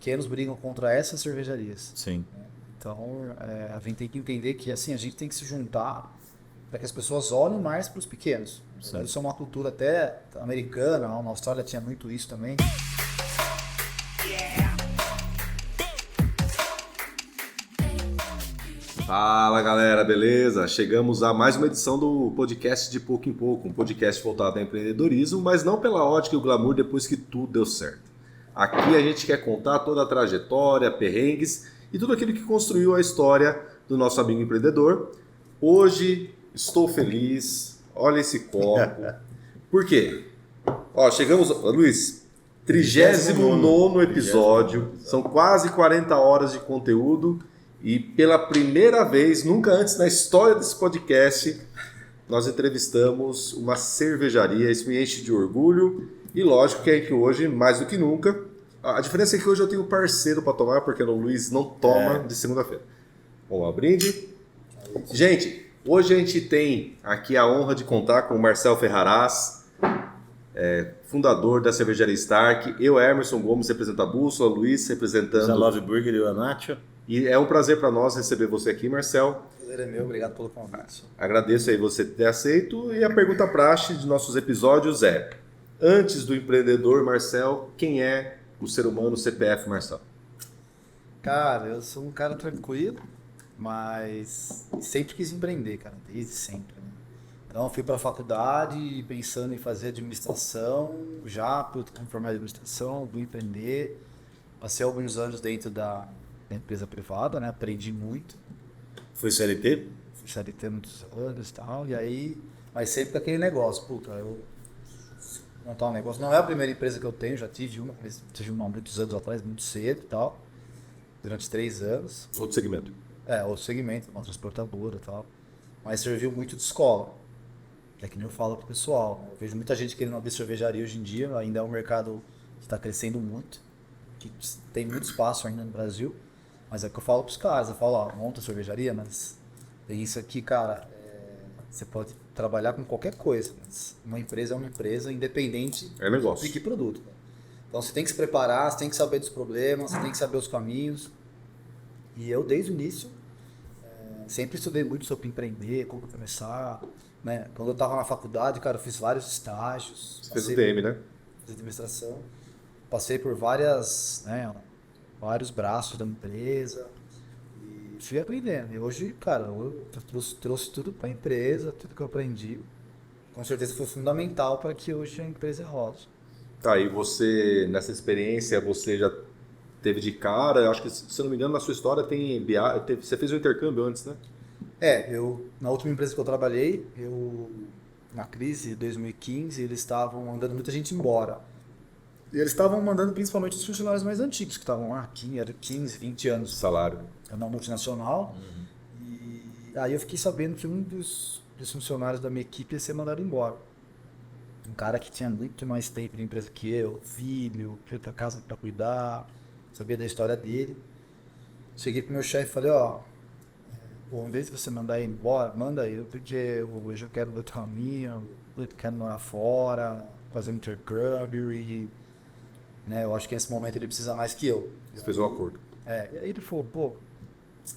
pequenos brigam contra essas cervejarias. Sim. Então, a gente tem que entender que assim, a gente tem que se juntar para que as pessoas olhem mais para os pequenos. Isso é uma cultura até americana, na Austrália tinha muito isso também. Fala galera, beleza? Chegamos a mais uma edição do podcast de pouco em pouco, um podcast voltado ao empreendedorismo, mas não pela ótica e o glamour depois que tudo deu certo. Aqui a gente quer contar toda a trajetória, perrengues e tudo aquilo que construiu a história do nosso amigo empreendedor. Hoje estou feliz, olha esse copo. Por quê? Ó, chegamos, Luiz, 39º episódio, são quase 40 horas de conteúdo. E pela primeira vez, nunca antes na história desse podcast, nós entrevistamos uma cervejaria. Isso me enche de orgulho. E lógico que é que hoje, mais do que nunca, a diferença é que hoje eu tenho parceiro para tomar, porque o Luiz não toma de segunda-feira. Vamos lá, brinde. Gente, hoje a gente tem aqui a honra de contar com o Marcel Ferraraz, fundador da cervejaria Stark. Eu, Emerson Gomes, represento a Bússola, Luiz representando... Love Burger e o Anacho. E é um prazer para nós receber você aqui, Marcel. O prazer é meu, obrigado pelo convite. Agradeço aí você ter aceito. E a pergunta praxe de nossos episódios é: antes do empreendedor, Marcel, quem é o ser humano CPF, Marcel? Cara, eu sou um cara tranquilo, mas sempre quis empreender, cara, desde sempre. Né? Então eu fui para a faculdade pensando em fazer administração, já por me formar em administração, vou empreender. Passei alguns anos dentro da empresa privada, né? Aprendi muito. Foi CLT? Fui CLT muitos anos e tal, e aí... Mas sempre com aquele negócio, puta, eu montar um negócio. Não é a primeira empresa que eu tenho, já tive uma há muitos anos atrás, muito cedo e tal. Durante 3 anos. Outro segmento. Outro segmento, uma transportadora e tal. Mas serviu muito de escola. É que nem eu falo pro pessoal. Eu vejo muita gente querendo abrir cervejaria hoje em dia, ainda é um mercado que está crescendo muito, que tem muito espaço ainda no Brasil. Mas é o que eu falo pros caras, eu falo, ó, monta cervejaria, mas tem isso aqui, cara, você pode trabalhar com qualquer coisa, mas uma empresa é uma empresa, independente É negócio. de que produto. Então você tem que se preparar, você tem que saber dos problemas, você tem que saber os caminhos. E eu, desde o início, sempre estudei muito sobre empreender, como começar, né? Quando eu estava na faculdade, cara, eu fiz vários estágios. Você fez o DM, né? De administração. Passei por vários braços da empresa e fui aprendendo. E hoje, cara, eu trouxe tudo para a empresa, tudo que eu aprendi. Com certeza foi fundamental para que hoje a empresa rode. Tá, e você, nessa experiência, você já teve de cara, eu acho que, se eu não me engano, na sua história tem você fez um intercâmbio antes, né? Na última empresa que eu trabalhei, na crise de 2015, eles estavam mandando muita gente embora. E eles estavam mandando principalmente os funcionários mais antigos, que estavam lá, era 15, 20 anos. Salário. Era uma multinacional. E aí eu fiquei sabendo que um dos funcionários da minha equipe ia ser mandado embora. Um cara que tinha muito mais tempo de empresa que eu, filho, outra casa para cuidar, sabia da história dele. Cheguei pro meu chefe e falei, ó, em vez de você mandar ele embora, manda eu, porque hoje eu quero lutar a minha, eu quero morar fora, fazer um intercâmbio e... Né, eu acho que nesse momento ele precisa mais que eu. Você fez um acordo. E aí ele falou, pô,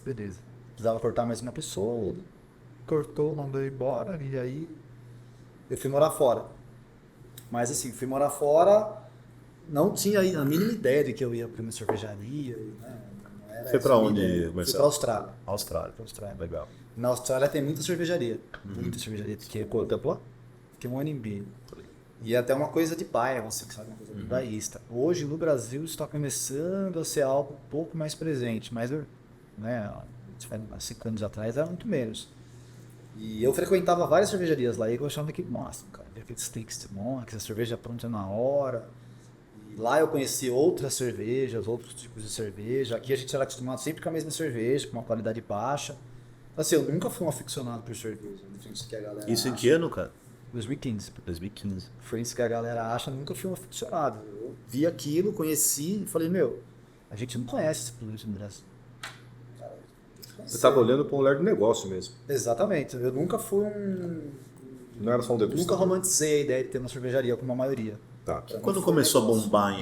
beleza. Precisava cortar mais uma pessoa, ele cortou, mandou embora, e aí eu fui morar fora. Mas assim, fui morar fora, não tinha a mínima ideia de que eu ia para uma cervejaria. Né? Foi para onde, Marcelo? Fui para Austrália. Austrália, legal. Na Austrália tem muita cervejaria. Muita cervejaria. Quanto tempo lá? Fiquei 1 ano e meio. E é até uma coisa de bairro, você que sabe, uma coisa de bairrista. Hoje, no Brasil, está começando a ser algo um pouco mais presente, mas, né, há 5 anos atrás era muito menos. E eu frequentava várias cervejarias lá e eu achava que, nossa, cara, aqueles steaks bom, aquela cerveja pronta na hora. E lá eu conheci outras cervejas, outros tipos de cerveja. Aqui a gente era acostumado sempre com a mesma cerveja, com uma qualidade baixa. Assim, eu nunca fui um aficionado por cerveja, diferente do que a galera Isso em acha. que ano, cara? 2015. 2015. Foi isso que a galera acha, nunca fui um aficionado. Eu vi aquilo, conheci e falei, meu, a gente não conhece esse produto no Brasil. Você estava olhando para um olhar de negócio mesmo. Exatamente. Eu nunca fui Não era só um degustador. Nunca romantizei a ideia de ter uma cervejaria como a maioria. Tá. Quando começou a bombar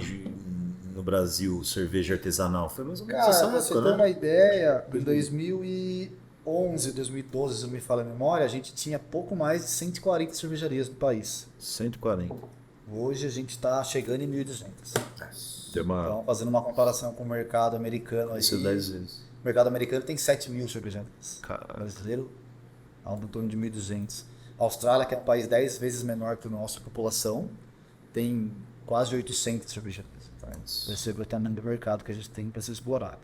no Brasil cerveja artesanal? Foi mais ou menos Cara, essa pra você época, ter né? uma ideia, em 2011, 2012, se eu me falha a memória, a gente tinha pouco mais de 140 cervejarias no país. 140. Hoje a gente está chegando em 1.200. Deu uma... Então, fazendo uma comparação com o mercado americano, aí, Isso é 10 vezes. o mercado americano tem 7.000 cervejarias. Caralho. O brasileiro, algo em torno de 1.200. A Austrália, que é um país 10 vezes menor que a nossa população, tem quase 800 cervejarias. Perceba o tamanho do mercado que a gente tem para ser explorado.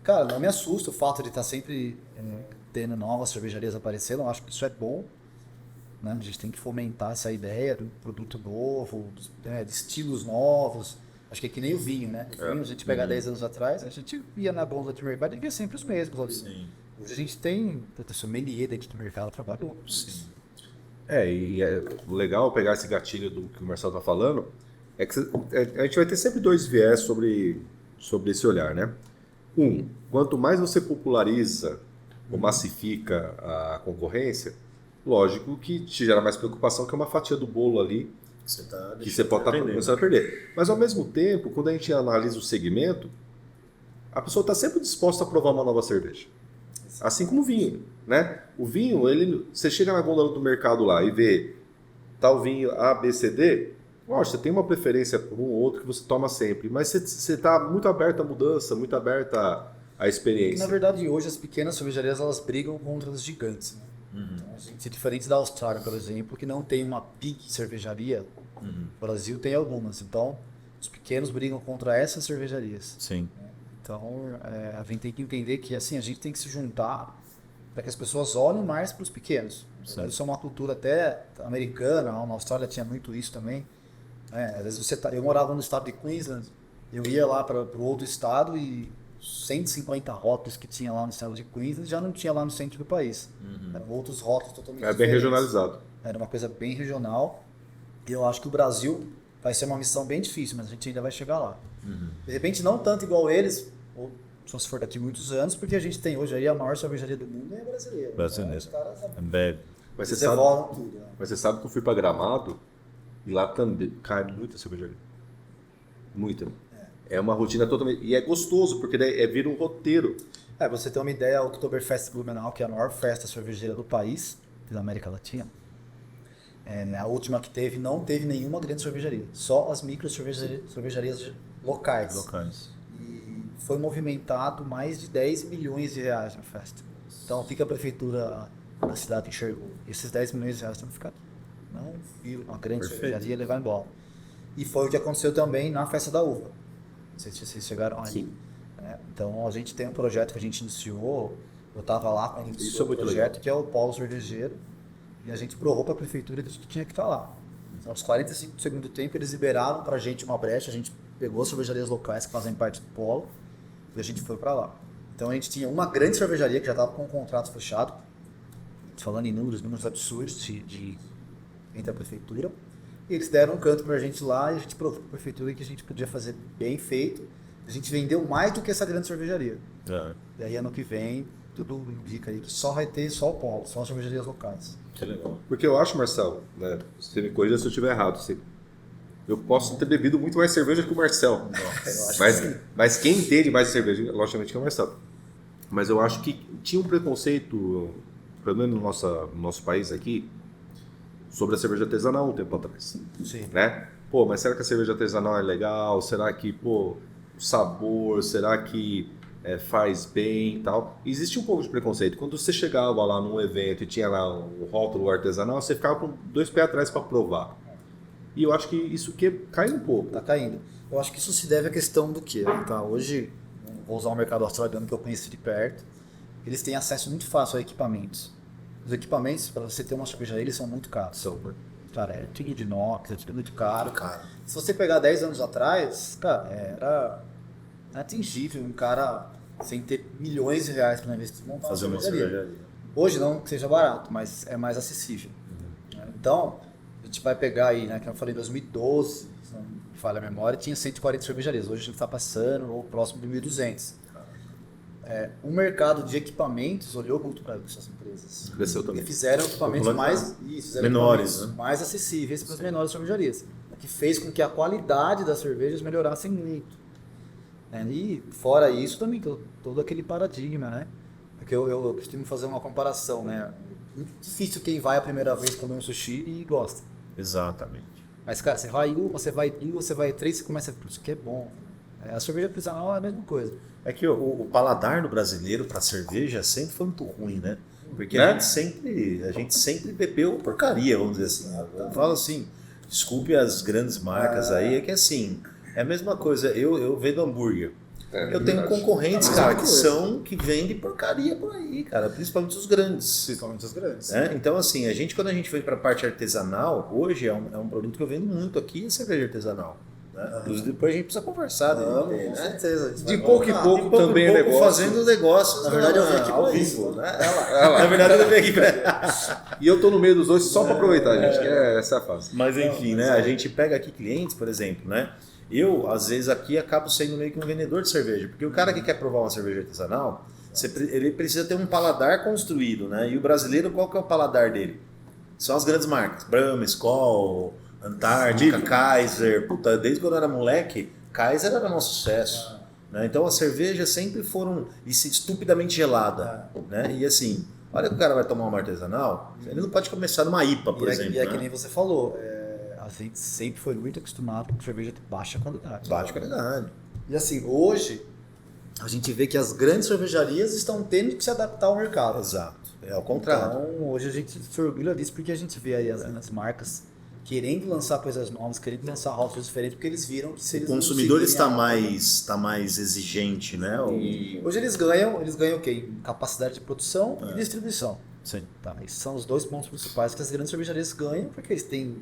Cara, não me assusta o fato de estar sempre tendo novas cervejarias aparecendo. Eu acho que isso é bom. Né? A gente tem que fomentar essa ideia do produto novo, de estilos novos. Acho que é que nem o vinho, né? O vinho, a gente pegar 10 anos atrás, a gente ia na gôndola de mercado e via sempre os mesmos. Sim. Hoje a gente tem sommelier dentro do mercado, trabalho. Sim. E é legal pegar esse gatilho do que o Marcelo tá falando, é que a gente vai ter sempre dois viés sobre esse olhar, né? Quanto mais você populariza ou massifica a concorrência, lógico que te gera mais preocupação, que é uma fatia do bolo ali que você pode estar começando a perder. Mas ao mesmo tempo, quando a gente analisa o segmento, a pessoa está sempre disposta a provar uma nova cerveja. Assim como o vinho, né? O vinho, você chega na gôndola do mercado lá e vê tal vinho A, B, C, D, lógico, você tem uma preferência por um ou outro que você toma sempre, mas você está muito aberto à mudança, muito aberto à experiência. E, na verdade, hoje as pequenas cervejarias elas brigam contra as gigantes. Né? Então, a gente, diferente da Austrália, por exemplo, que não tem uma big cervejaria, o Brasil tem algumas. Então, os pequenos brigam contra essas cervejarias. Sim. Então, a gente tem que entender que assim, a gente tem que se juntar para que as pessoas olhem mais para os pequenos. Isso é uma cultura até americana, na Austrália tinha muito isso também. Às vezes eu morava no estado de Queensland, eu ia lá para o outro estado e 150 rótulos que tinha lá no estado de Queensland já não tinha lá no centro do país. Eram outros rótulos totalmente bem diferentes. regionalizado. Era uma coisa bem regional. E eu acho que o Brasil vai ser uma missão bem difícil, mas a gente ainda vai chegar lá. De repente, não tanto igual eles, ou só se for daqui muitos anos, porque a gente tem hoje aí a maior cervejaria do mundo é brasileira. Brasileiro. Então, os caras Ambev. Mas eles evoluem tudo. Né? Mas você sabe que eu fui para Gramado e lá também cai muita cervejaria. Muita. É uma rotina totalmente... E é gostoso, porque daí vira um roteiro. Pra você ter uma ideia, a Oktoberfest Blumenau, que é a maior festa cervejeira do país, da América Latina, a última que teve, não teve nenhuma grande cervejaria. Só as micro cervejarias locais. E foi movimentado mais de 10 milhões de reais na festa. Então, fica a prefeitura da cidade enxergou. Esses 10 milhões de reais estão ficando. Não viu uma grande cervejaria levar embora. E foi o que aconteceu também na Festa da Uva. Não sei se vocês chegaram aí. Sim. Então, a gente tem um projeto que a gente iniciou. Eu estava lá quando iniciou Isso é muito projeto, legal. que é o Polo Cervejeiro. E a gente provou para a prefeitura que tinha que estar lá. Então, aos 45 do segundo tempo, eles liberaram para a gente uma brecha. A gente pegou as cervejarias locais que fazem parte do Polo e a gente foi para lá. Então, a gente tinha uma grande cervejaria que já estava com um contrato fechado. Falando em números absurdos entre a prefeitura. E eles deram um canto pra gente lá e a gente provou pra prefeitura que a gente podia fazer bem feito. A gente vendeu mais do que essa grande cervejaria. Daí ano que vem, tudo indica aí que só vai ter só o Polo, só as cervejarias locais. Que legal. Porque eu acho, Marcelo, né, você me corrija se eu estiver errado, eu posso ter bebido muito mais cerveja que o Marcelo. Mas quem entende mais de cerveja, logicamente, que é o Marcelo. Mas eu acho que tinha um preconceito, pelo menos no nosso país aqui, sobre a cerveja artesanal um tempo atrás. Sim. Né? Pô, mas será que a cerveja artesanal é legal? Será que, o sabor, será que faz bem e tal? Existe um pouco de preconceito. Quando você chegava lá num evento e tinha lá um rótulo artesanal, você ficava com 2 pés atrás para provar. E eu acho que isso cai um pouco. Tá caindo. Eu acho que isso se deve à questão do quê? Tá, hoje, vou usar o mercado australiano que eu conheço de perto, eles têm acesso muito fácil a equipamentos. Os equipamentos, para você ter uma cervejaria, eles são muito caros. Cara, é tudo de inox, é tudo muito caro. Se você pegar 10 anos atrás, cara, era inatingível um cara sem ter milhões de reais para investir montar Fazer uma cervejaria. Hoje não que seja barato, mas é mais acessível. Então, a gente vai pegar aí, né, que eu falei em 2012, se não me falha a memória, tinha 140 cervejarias. Hoje a gente está passando ou próximo de 1.200. O mercado de equipamentos olhou muito para essas empresas. Cresceu também. E fizeram equipamentos mais menores, mais acessíveis para as menores cervejarias. que fez com que a qualidade das cervejas melhorasse muito. Né? E fora isso também, todo aquele paradigma, né? Porque eu costumo fazer uma comparação, né? Muito difícil quem vai a primeira vez comer um sushi e gosta. Exatamente. Mas, cara, você vai uma, você vai três, você começa a isso aqui é bom. A cerveja artesanal é a mesma coisa. É que o paladar do brasileiro para cerveja sempre foi muito ruim, né? Porque Né? a gente sempre bebeu porcaria, vamos dizer assim. Eu falo assim, desculpe as grandes marcas aí, é que assim, é a mesma coisa. Eu vendo hambúrguer. Eu tenho concorrentes, cara, que vendem porcaria por aí, cara, principalmente os grandes. Principalmente os grandes. Né? Então, assim, quando a gente foi para a parte artesanal, hoje é um produto que eu vendo muito aqui, é cerveja artesanal. Né? Inclusive, depois a gente precisa conversar. Com né? certeza. De pouco em pouco também é negócio. Fazendo negócios. Na verdade, eu vim aqui ao pra vivo. isso. Né? Na verdade, eu vim aqui pra... E eu tô no meio dos dois só para aproveitar, gente, que essa é a fase. Mas enfim, né? A gente pega aqui clientes, por exemplo, né? Eu, às vezes, aqui acabo sendo meio que um vendedor de cerveja, porque o cara que quer provar uma cerveja artesanal, ele precisa ter um paladar construído, né? E o brasileiro, qual que é o paladar dele? São as grandes marcas, Brahma, Skol, Antártica, Kaiser. Puta, desde quando eu era moleque, Kaiser era nosso sucesso. Né? Então as cervejas sempre foram estupidamente gelada. Né? E assim, olha que o cara vai tomar uma artesanal, ele não pode começar numa IPA, por exemplo. E é né? que nem você falou, a gente sempre foi muito acostumado com cerveja de baixa qualidade. Baixa qualidade. E assim, hoje, a gente vê que as grandes cervejarias estão tendo que se adaptar ao mercado. Exato. É ao contrário. Então, hoje a gente se orgulha disso porque a gente vê aí as marcas querendo lançar coisas novas, querendo lançar rótulos diferentes, porque eles viram que se eles O consumidor está conseguirem mais exigente, né? Hoje eles ganham o quê? Em capacidade de produção e distribuição. Sim. Tá, esses são os dois pontos principais que as grandes cervejarias ganham, porque eles têm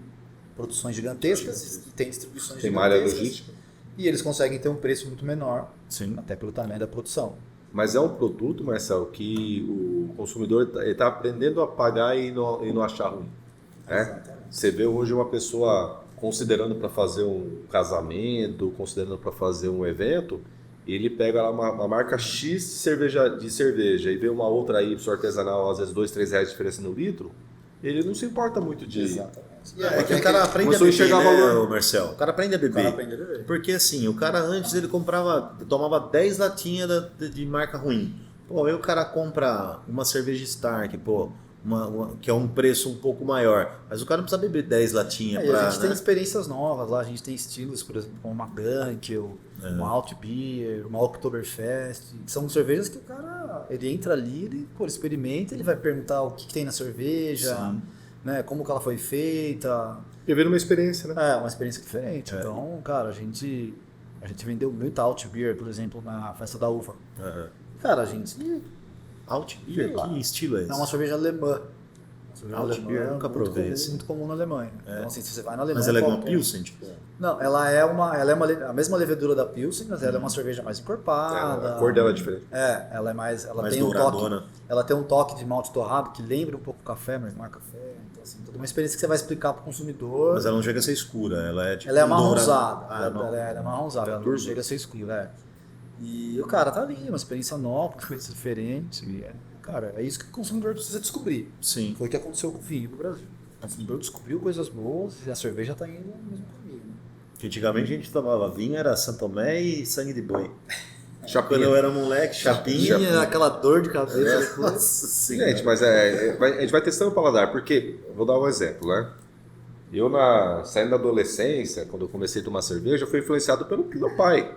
produções gigantescas e têm distribuições Tem malha gigantescas. logística. E eles conseguem ter um preço muito menor, Sim. até pelo tamanho da produção. Mas é um produto, Marcelo, que o consumidor está aprendendo a pagar e não achar ruim. Né? Você vê hoje uma pessoa considerando para fazer um casamento, considerando para fazer um evento, ele pega lá uma marca X de cerveja e vê uma outra Y artesanal, às vezes R$2, R$3 de diferença no litro, ele não se importa muito de... Exatamente. É que o cara aprende a começou a beber, enxergar né, valor. Marcel? O cara aprende a beber. Porque assim, o cara antes ele tomava 10 latinhas de marca ruim. Pô, aí o cara compra uma cerveja Stark, pô, que é um preço um pouco maior. Mas o cara não precisa beber 10 latinhas E pra... a gente tem né? experiências novas lá, a gente tem estilos, por exemplo, como uma Dunkel, uma Alt Beer, uma Oktoberfest. São cervejas que o cara, ele entra ali, ele experimenta, ele vai perguntar o que tem na cerveja, né, como que ela foi feita. Viver uma experiência, né? É, uma experiência diferente. Então, cara, a gente vendeu muita Alt Beer, por exemplo, na Festa da Uva. Cara, a gente... Alt Beer? Que estilo é esse? É uma cerveja alemã. Alt Beer, eu nunca provei muito, esse. muito comum na Alemanha. Então, assim, se você vai na Alemanha... Mas ela é igual a qualquer- Pilsen? Tipo? Não, ela é a mesma levedura da Pilsen, mas ela é uma cerveja mais encorpada. A cor dela é diferente. Ela é mais... Ela Mais tem um douradona. toque... Ela tem um toque de malte torrado que lembra um pouco o café, mas não é café. Então, assim, toda uma experiência que você vai explicar para o consumidor. Mas ela não chega a ser escura, ela é tipo... Ela é dourada. amarronzada. Ah, Ela é amarronzada, ela não chega a ser escura. E o cara tá ali, uma experiência nova, uma experiência diferente. Cara, é isso que o consumidor precisa descobrir. Sim. Foi o que aconteceu com o vinho no Brasil. O consumidor descobriu coisas boas e a cerveja tá indo no mesmo caminho. Né? Que antigamente a gente tomava vinho, era Santo Tomé e sangue de boi. Quando Chapinha. eu era moleque, chapinha. Tinha aquela dor de cabeça. Nossa senhora. Gente, mas a gente vai testando o paladar, porque, vou dar um exemplo, né? Eu, saindo da adolescência, quando eu comecei a tomar cerveja, eu fui influenciado pelo meu pai.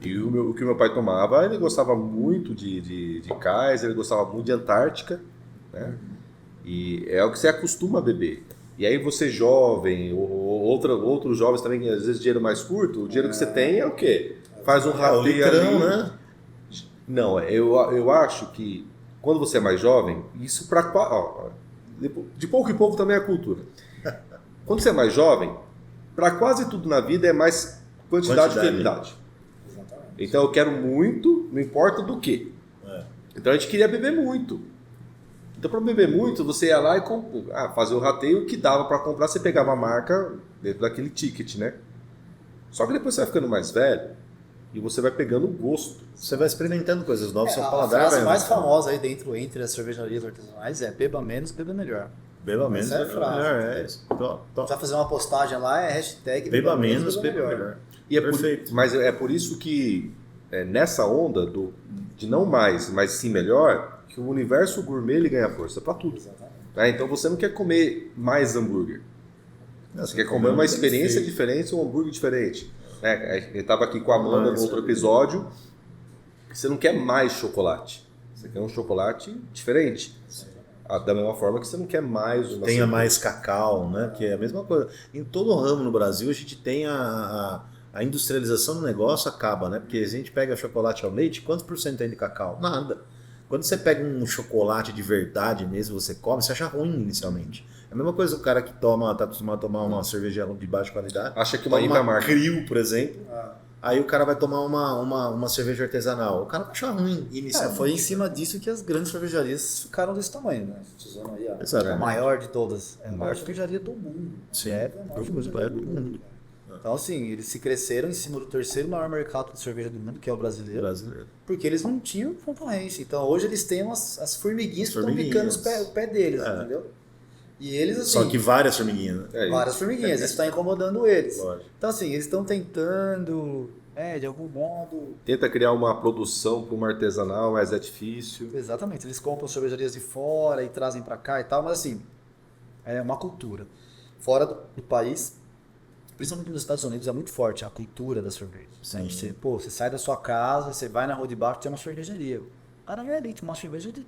E o que meu pai tomava, ele gostava muito de Kaiser, ele gostava muito de Antártica, né? E é o que você acostuma a beber. E aí você jovem, ou outros jovens também, às vezes dinheiro mais curto, o dinheiro que você tem é o quê? Faz um É o rateio litrão, ali. né? Não, eu acho que quando você é mais jovem, isso de pouco em pouco também é cultura. Quando você é mais jovem, para quase tudo na vida é mais quantidade que qualidade. Então eu quero muito, não importa do que. Então a gente queria beber muito. Então para beber muito, você ia lá e fazer o rateio que dava para comprar, você pegava a marca dentro daquele ticket, né? Só que depois você vai ficando mais velho e você vai pegando o gosto. Você vai experimentando coisas novas, seu A paladar frase vai mais aumentando. famosa aí entre as cervejarias artesanais é beba menos, beba melhor. Beba menos, Essa é a frase. melhor. Isso. Top. Vai fazer uma postagem lá, é hashtag Beba menos, beba melhor. E Perfeito. Mas é por isso que nessa onda de não mais, mas sim melhor, que o universo gourmet ele ganha força para tudo. Exatamente. Então você não quer comer mais hambúrguer. Você quer comer uma experiência diferente, um hambúrguer diferente. Eu estava aqui com a Amanda no outro episódio. Você não quer mais chocolate. Você quer um chocolate diferente. Da mesma forma que você não quer mais uma Tenha mais cacau, né? Que é a mesma coisa. Em todo o ramo no Brasil, a gente tem a industrialização do negócio acaba, né? Porque a gente pega chocolate ao leite, quantos por cento tem de cacau? Nada. Quando você pega um chocolate de verdade mesmo, você come, você acha ruim inicialmente. É a mesma coisa o cara que tá acostumado a tomar uma cerveja de baixa qualidade. Acha que uma toma IPA é marca. Crio, por exemplo. Aí o cara vai tomar uma cerveja artesanal. O cara vai achar ruim inicialmente. Foi em cima disso que as grandes cervejarias ficaram desse tamanho, né? Usando aí Exato. a maior de todas. É a maior cervejaria do mundo. Sim. É a maior do mundo. Então, assim, eles se cresceram em cima do terceiro maior mercado de cerveja do mundo, que é o brasileiro, porque eles não tinham concorrência. Então, hoje eles têm as formiguinhas que estão picando o pé deles, entendeu? E eles, assim... Só que várias formiguinhas, né? Várias formiguinhas, isso está incomodando eles. Lógico. Então, assim, eles estão tentando, de algum modo... Tenta criar uma produção para uma artesanal, mas é difícil. Exatamente, eles compram cervejarias de fora e trazem para cá e tal, mas assim, é uma cultura. Fora do país, principalmente nos Estados Unidos, é muito forte a cultura da cerveja. Você sai da sua casa, você vai na rua de baixo, tem uma cervejaria. Cara, é elite, uma cerveja de...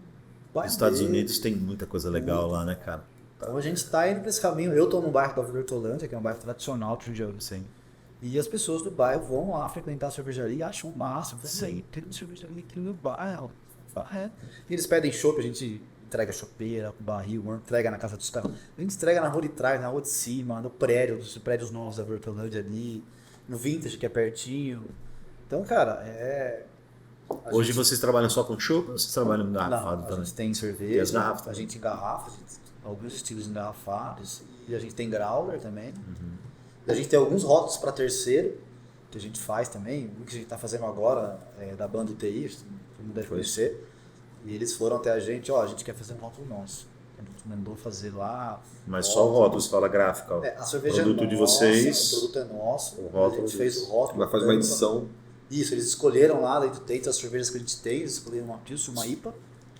Os Estados Unidos tem muita coisa legal lá, né, cara? Então a gente está indo para esse caminho. Eu estou no bairro da Vila Hortolândia, que é um bairro tradicional do Rio de Janeiro. Sim. E as pessoas do bairro vão lá frequentar a cervejaria e acham massa. Tem uma cervejaria aqui no bairro. E eles pedem chopp, a gente entrega chopeira, barril, entrega na casa dos caras. A gente entrega na rua de trás, na rua de cima, no prédio, nos prédios novos da Vila Hortolândia ali, no Vintage, que é pertinho. Então, cara, Hoje vocês trabalham só com chopp ou vocês trabalham engarrafado a também? gente tem cerveja, E as garrafas a gente engarrafa, alguns estilos engarrafados, e a gente tem growler também. E a gente tem alguns rótulos para terceiro, que a gente faz também, o que a gente está fazendo agora da banda UTI, todo mundo deve conhecer. E eles foram até a gente quer fazer um rótulo nosso. A gente mandou fazer lá. Mas só o rótulo, você fala gráfica. A cerveja produto é nossa, de vocês. o produto é nosso. O rótulo a gente fez o rótulo. Vai fazer uma edição. Isso, eles escolheram lá dentro as cervejas que a gente tem, eles escolheram uma Pilsen, uma IPA.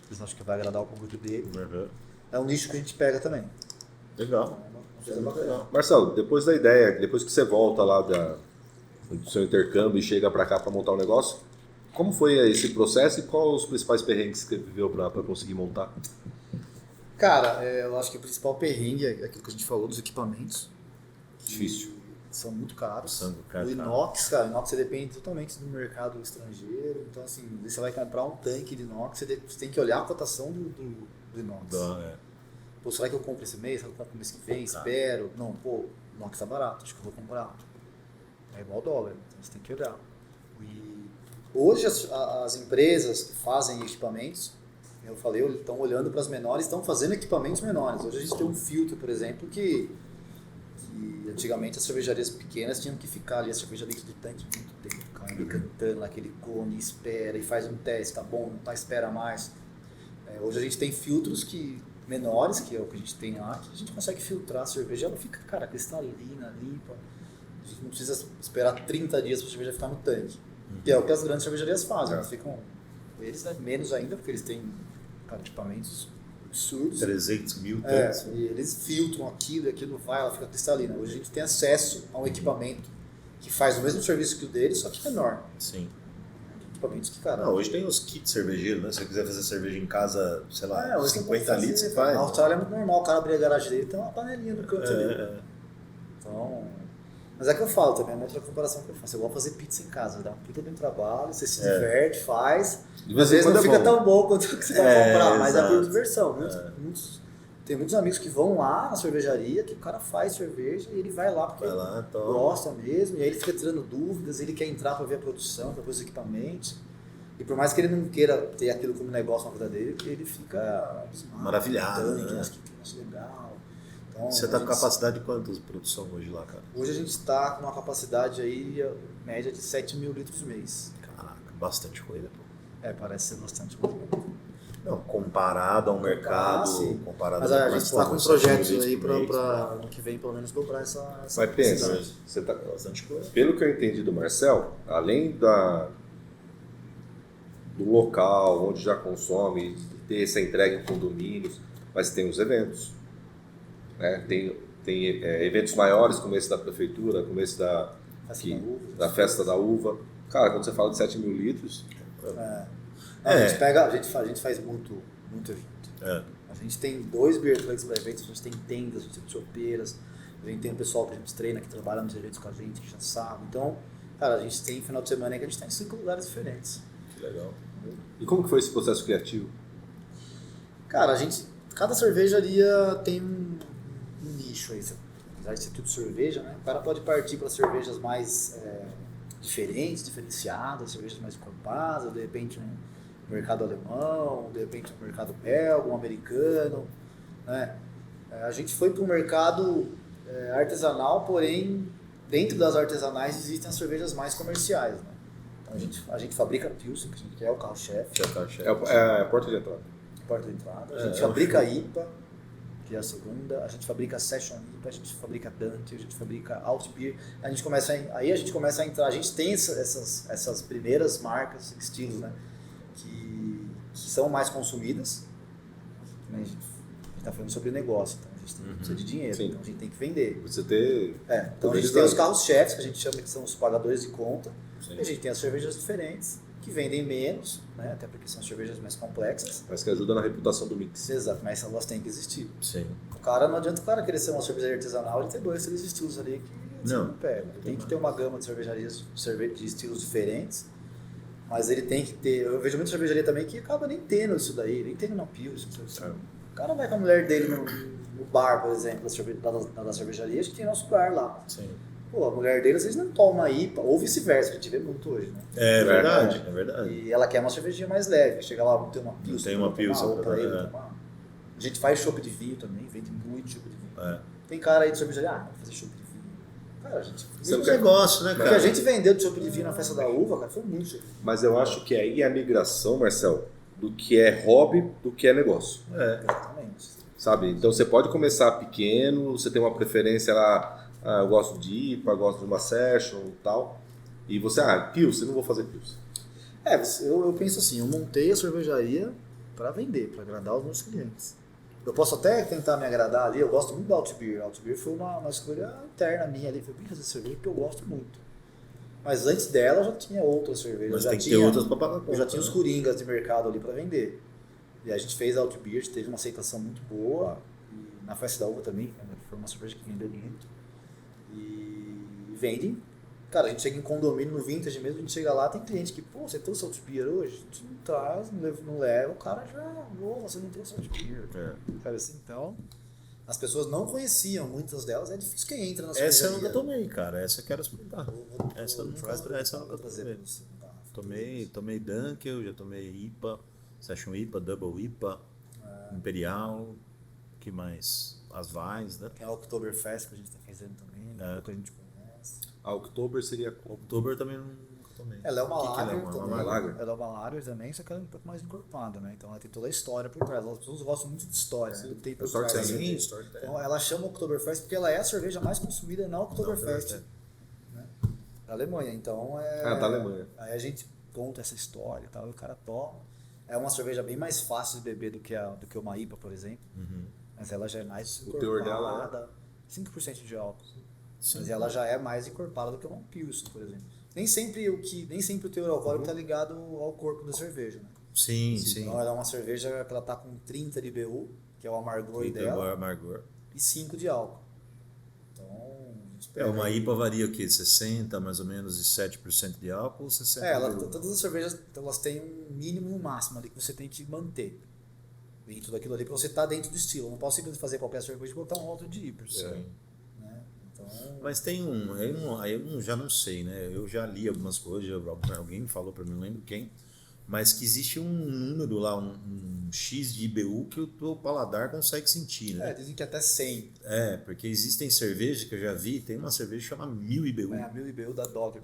Eles acham que vai agradar o público dele. É um nicho que a gente pega também. Legal. Marcelo, depois da ideia, depois que você volta lá do seu intercâmbio e chega para cá para montar um negócio, como foi esse processo e quais os principais perrengues que você viveu para conseguir montar? Cara, eu acho que o principal perrengue é aquilo que a gente falou dos equipamentos. Difícil. São muito caros. Caro. O inox, cara, o inox você depende totalmente do mercado estrangeiro. Então, assim, você vai comprar um tanque de inox, você tem que olhar a cotação do inox. Pô, será que eu compro esse mês? Será que eu compro mês que vem? Espero. Não, pô, o inox tá barato, acho que eu vou comprar. É igual dólar, então você tem que olhar. E hoje as empresas que fazem equipamentos, eu falei, estão olhando para as menores, estão fazendo equipamentos menores. Hoje a gente tem um filtro, por exemplo, que antigamente as cervejarias pequenas tinham que ficar ali a cerveja dentro do tanque muito tempo, cara, cantando naquele cone, espera e faz um teste, tá bom, não tá, espera mais. Hoje a gente tem filtros menores, que é o que a gente tem lá, que a gente consegue filtrar a cerveja, ela fica, cara, cristalina, limpa. A gente não precisa esperar 30 dias para a cerveja ficar no tanque. Que é o que as grandes cervejarias fazem. Eles menos ainda, porque eles têm equipamentos absurdos. 300 mil tanques. E eles filtram aquilo e aquilo vai, ela fica cristalina. Hoje a gente tem acesso a um equipamento que faz o mesmo serviço que o deles, só que menor. Sim. Equipamentos que, cara... Não, hoje tem os kits cervejeiros, né? Se você quiser fazer cerveja em casa, sei lá, hoje 50 litros, você faz. Na Austrália é muito normal, o cara abrir a garagem dele e tem uma panelinha no canto ali. Então... Mas é que eu falo também, é uma outra comparação que eu faço. Eu gosto de fazer pizza em casa, dá um puta de um trabalho, você se diverte, faz. Às vezes não fica tão bom quanto o que você vai comprar, mas é por diversão. Tem muitos amigos que vão lá na cervejaria, que o cara faz cerveja e ele vai lá porque gosta mesmo, e aí ele fica tirando dúvidas, ele quer entrar para ver a produção, para ver os equipamentos. E por mais que ele não queira ter aquilo como negócio na vida dele, ele fica maravilhado, né? Que legal. Então, você está com capacidade de quantas de produção hoje lá, cara? Hoje a gente está com uma capacidade aí, média de 7 mil litros mês. Caraca, bastante coisa, pô. Parece ser bastante coisa. Não, comparado ao mercado, sim. comparado Mas ao a mercado, gente está com pô, projetos 7 aí mil litros por mês, para ano que vem, pelo menos, dobrar essa Mas pensa, capacidade. você tá, bastante coisa. pelo que eu entendi do Marcel, além do local onde já consome, ter essa entrega em condomínios, mas tem os eventos. Né? Tem eventos maiores, como esse da prefeitura, como esse da festa da uva. Cara, quando você fala de 7 mil litros, A gente faz muito evento. É. A gente tem 2 beer trucks para eventos, a gente tem tendas, a gente tem chopeiras, a gente tem um pessoal que a gente treina, que trabalha nos eventos com a gente, que já sabe. Então, cara, a gente tem final de semana aí que a gente está em 5 lugares diferentes. Que legal. e como que foi esse processo criativo? Cara, cada cervejaria tem um nicho aí, apesar de ser tudo cerveja, né? O cara pode partir para cervejas mais diferenciadas, cervejas mais encorpadas, de repente um mercado alemão, de repente um mercado belga, um americano, né? A gente foi para um mercado artesanal, porém dentro das artesanais existem as cervejas mais comerciais, né? Então a gente fabrica Pilsen, que é o carro-chefe, É a porta de entrada. porta de entrada. A gente fabrica IPA, que é a segunda. A gente fabrica Session IPA, a gente fabrica Dante, a gente fabrica Alt Beer. Aí a gente começa a entrar. A gente tem essas primeiras marcas, estilos, né, que são mais consumidas. Né? A gente está falando sobre negócio, então a gente precisa de dinheiro, Sim. então a gente tem que vender. Você ter. Então a gente tem os carros-chefes, que a gente chama que são os pagadores de conta. E a gente tem as cervejas diferentes, que vendem menos, né? Até porque são cervejas mais complexas. Mas que ajuda na reputação do mix. Exato, mas elas têm que existir. Sim. O cara, não adianta o cara querer ser uma cervejaria artesanal, ele ter 2, 3 estilos ali que você não pega. Ele tem que ter uma gama de cervejarias de estilos diferentes, mas ele tem que ter. Eu vejo muita cervejaria também que acaba nem tendo isso daí, nem tendo na Pilsen. O cara vai com a mulher dele no bar, por exemplo, da cervejaria, a gente tem nosso bar lá. Sim. Pô, a mulher dele às vezes não toma IPA, ou vice-versa, que a gente vê muito hoje, né? É verdade. E ela quer uma cervejinha mais leve, chega lá, vamos ter uma Pilsen. Tem uma Pilsen pra ele tomar. A gente faz chopp de vinho também, vende muito chopp de vinho. É. Tem cara aí de cervejaria, vamos fazer chopp de vinho. Cara, a gente... Isso é um negócio, né, O que a cara? gente vendeu de chopp de vinho na festa da uva, cara, foi muito chopp. Mas eu acho que aí é a migração, Marcel, do que é hobby do que é negócio. Exatamente. Sabe? Então você pode começar pequeno, você tem uma preferência lá, eu gosto de IPA, gosto de uma session e tal. E você, Pilsen, não vou fazer Pilsen. Eu penso assim, eu montei a cervejaria para vender, para agradar os meus clientes. Eu posso até tentar me agradar ali, eu gosto muito da Alt Beer. A Alt Beer foi uma escolha interna minha ali, foi bem fazer cerveja porque eu gosto muito. Mas antes dela eu já tinha outras cervejas. Mas tem que ter outras para pagar. Eu já tinha os coringas de mercado ali para vender. E a gente fez a Alt Beer, teve uma aceitação muito boa. E na festa da uva também, foi uma cerveja que vendeu muito. E vende. Cara, a gente chega em condomínio no Vintage mesmo, a gente chega lá, tem cliente que, pô, você trouxe Alt Beer hoje? A gente não traz, não leva, o cara já, você não trouxe Alt Beer. Sabe assim, então, as pessoas não conheciam, muitas delas, é difícil quem entra na cervejaria. Essa eu nunca tomei, cara, essa eu quero experimentar. Essa eu nunca tomei. Tomei Dunkel, já tomei IPA, Session IPA, Double IPA, Imperial, que mais? As Vines, né? Tem a Oktoberfest que a gente tá fazendo também, né? Que a gente conhece. A Oktober seria Oktober também nunca tomei. Ela é uma Que lager ela é? também. Uma lager? Ela é uma lager também, só que ela é um pouco mais encorpada, né? Então ela tem toda a história por trás. As pessoas gostam muito de história, né? Tem por trás. Sim, Então ela chama Oktoberfest porque ela é a cerveja mais consumida na Oktoberfest, né? Da Alemanha. Então da Alemanha. Aí a gente conta essa história e tal, e o cara toma. É uma cerveja bem mais fácil de beber do que uma IPA, por exemplo. Mas ela já é mais O teor dela encorpada, 5% de álcool. Mas ela já é mais encorpada do que uma Pilsen, por exemplo. Nem sempre o teor alcoólico está ligado ao corpo da cerveja, né? Sim. Então ela é uma cerveja que ela tá com 30 de BU, que é o amargor dela, Amargor. e 5 de álcool. Então, a gente pega... Uma IPA varia o quê? 60, mais ou menos, e 7% de álcool ou 60%? Todas as cervejas elas têm um mínimo e um máximo ali que você tem que manter dentro daquilo ali, para você estar dentro do estilo. Eu não posso simplesmente fazer qualquer cerveja e botar um rótulo de IPA. Né? Então... Mas tem aí eu já não sei, né? Eu já li algumas coisas, alguém me falou para mim, não lembro quem, mas que existe um número lá, um X de IBU que o teu paladar consegue sentir, né? dizem que até 100. Porque existem cervejas que eu já vi, tem uma cerveja que chama 1000 IBU. A 1000 IBU da Dogma.